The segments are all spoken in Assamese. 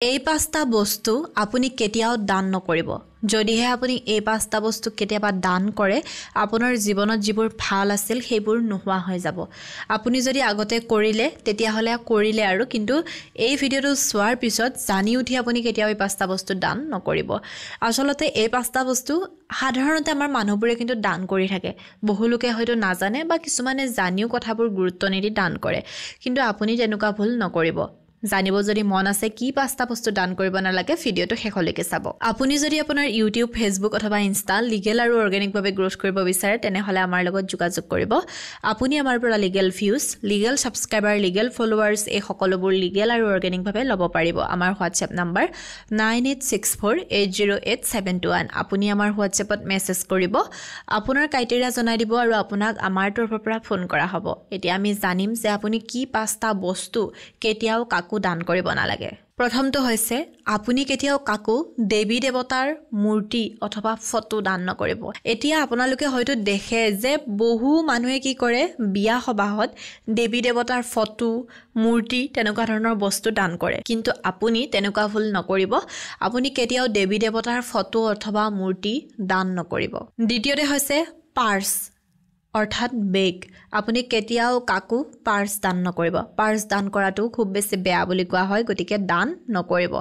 এই পাঁচটা বস্তু আপুনি কেতিয়াও দান নকৰিব যদিহে আপুনি এই পাঁচটা বস্তু কেতিয়াবা দান কৰে আপোনাৰ জীৱনত যিবোৰ ভাল আছিল সেইবোৰ নোহোৱা হৈ যাব আপুনি যদি আগতে কৰিলে তেতিয়া হলে কৰিলে আৰু কিন্তু এই ভিডিওটো চোৱাৰ পিছত জানি উঠি আপুনি কেতিয়াও এই পাঁচটা বস্তু দান নকৰিব আসলতে এই পাঁচটা বস্তু সাধাৰণতে আমাৰ মানুহবোৰে কিন্তু দান কৰি থাকে বহুলোকে হয়তো নাজানে বা কিছুমানে জানিও কথাবোৰ গুৰুত্ব নিদি দান কৰে কিন্তু আপুনি তেনেকুৱা ভুল নকৰিব জানিব যদি মন আছে কি পাঁচটা বস্তু দান কৰিব নালাগে ভিডিওটো শেষলৈকে চাব আপুনি যদি আপোনাৰ ইউটিউব ফেসবুক অথবা ইনষ্টা লিগেল আৰু অৰ্গেনিক ভাৱে গ্ৰোথ কৰিব বিচাৰে তেনেহলে আমাৰ লগত যোগাযোগ কৰিব আপুনি আমাৰ পৰা legal views legal subscriber legal followers এই সকলোবোৰ লিগেল আৰু অৰ্গেনিক ভাৱে ল'ব পাৰিব আমাৰ হোৱাটছএপ নম্বৰ 9864808721 আপুনি আমাৰ হোৱাটছএপত মেছেজ কৰিব আপোনাৰ ক্ৰাইটেৰিয়া জনাই দিব আৰু আপোনাক আমাৰ তৰফৰ পৰা ফোন কৰা হ'ব এতিয়া আমি জানিম যে আপুনি কি পাঁচটা বস্তু কেতিয়াও কাকো দান কৰিব নালাগে প্ৰথমটো হৈছে আপুনি কেতিয়াও কাকো দেৱী দেৱতাৰ মূৰ্তি অথবা ফটো দান নকৰিব এতিয়া আপোনালোকে হয়তো দেখে যে বহু মানুহে কি কৰে বিয়া সবাহত দেৱী দেৱতাৰ ফটো মূৰ্তি তেনেকুৱা ধৰণৰ বস্তু দান কৰে কিন্তু আপুনি তেনেকুৱা ভুল নকৰিব আপুনি কেতিয়াও দেৱী দেৱতাৰ ফটো অথবা মূৰ্তি দান নকৰিব দ্বিতীয়তে হৈছে পাৰ্স অৰ্থাৎ বেগ আপুনি কেতিয়াও কাকো পাৰ্স দান নকৰিব পাৰ্স দান কৰাটো খুব বেছি বেয়া বুলি কোৱা হয় গতিকে দান নকৰিব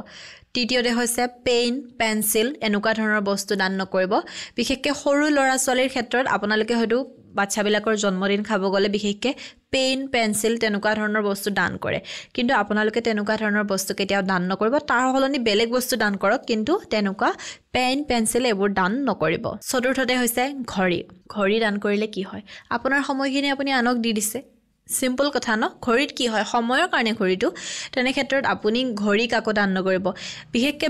তৃতীয়তে হৈছে পেন পেন্সিল এনেকুৱা ধৰণৰ বস্তু দান নকৰিব বিশেষকৈ সৰু ল'ৰা ছোৱালীৰ ক্ষেত্ৰত আপোনালোকে হয়তো বাচ্চাবিলাকৰ জন্মদিন খাব গলে বিশেষকৈ পেন পেন্সিল তেনেকুৱা ধৰণৰ বস্তু দান কৰে কিন্তু আপোনালোকে তেনেকুৱা ধৰণৰ বস্তু কেতিয়াও দান নকৰিব তাৰ হলনি বেলেগ বস্তু দান কৰক কিন্তু তেনেকুৱা পেন পেন্সিল এইবোৰ দান নকৰিব চতুৰ্থতে হৈছে ঘড়ী দান কৰিলে কি হয় আপোনাৰ সময়খিনি আপুনি আনক দি দিছে সিম্পল কথা ন ঘড়ীত কি হয় সময়ৰ কাৰণে ঘড়ীটো তেনে ক্ষেত্ৰত আপুনি ঘড়ী কাকো দান নকৰিব বিশেষকৈ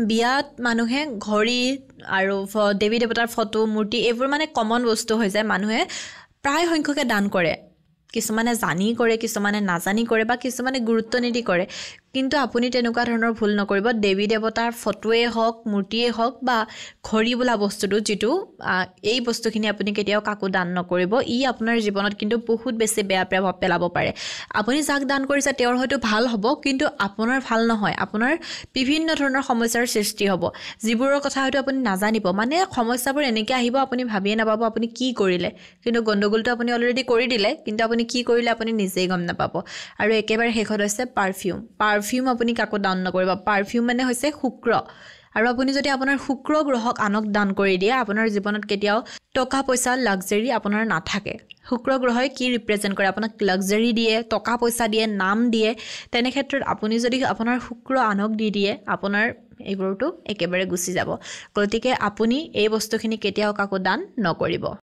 বিয়াত মানুহে ঘড়ী আৰু দেৱী দেৱতাৰ ফটো মূৰ্তি এইবোৰ মানে কমন বস্তু হৈ যায় মানুহে প্ৰায় সংখ্যকে দান কৰে কিছুমানে জানি কৰে কিছুমানে নাজানি কৰে বা কিছুমানে গুৰুত্ব নিদি কৰে কিন্তু আপুনি তেনেকুৱা ধৰণৰ ভুল নকৰিব দেৱী দেৱতাৰ ফটোৱে হওক মূৰ্তিয়ে হওক বা ঘড়ী বোলা বস্তুটো যেটো এই বস্তুখিনি আপুনি কেতিয়াও কাকো দান নকৰিব ই আপোনাৰ জীৱনত কিন্তু বহুত বেছি বেয়া প্ৰভাৱ পেলাব পাৰে আপুনি যাক দান কৰিছে তেওঁৰ হয়তো ভাল হ'ব কিন্তু আপোনাৰ ভাল নহয় আপোনাৰ বিভিন্ন ধৰণৰ সমস্যাৰ সৃষ্টি হ'ব যিবোৰৰ কথা হয়তো আপুনি নাজানিব মানে সমস্যাবোৰ এনেকৈ আহিব আপুনি ভাবিয়ে নাপাব আপুনি কি কৰিলে কিন্তু গণ্ডগোলটো আপুনি অলৰেডি কৰি দিলে কিন্তু আপুনি কি কৰিলে আপুনি নিজেই গম নাপাব আৰু একেবাৰে শেষত হৈছে পাৰফিউম আপুনি কাকো দান নকৰিব পাৰফিউম মানে হৈছে শুক্ৰ আৰু আপুনি যদি আপোনাৰ শুক্ৰ গ্ৰহক আনক দান কৰি দিয়ে আপোনাৰ জীৱনত কেতিয়াও টকা পইচা লাক্সাৰি আপোনাৰ নাথাকে শুক্ৰ গ্ৰহই কি ৰিপ্ৰেজেন্ট কৰে আপোনাক লাক্সাৰি দিয়ে টকা পইচা দিয়ে নাম দিয়ে তেনে ক্ষেত্ৰত আপুনি যদি আপোনাৰ শুক্ৰ আনক দি দিয়ে আপোনাৰ এইবোৰটো একেবাৰে গুচি যাব গতিকে আপুনি এই বস্তুখিনি কেতিয়াও কাকো দান নকৰিব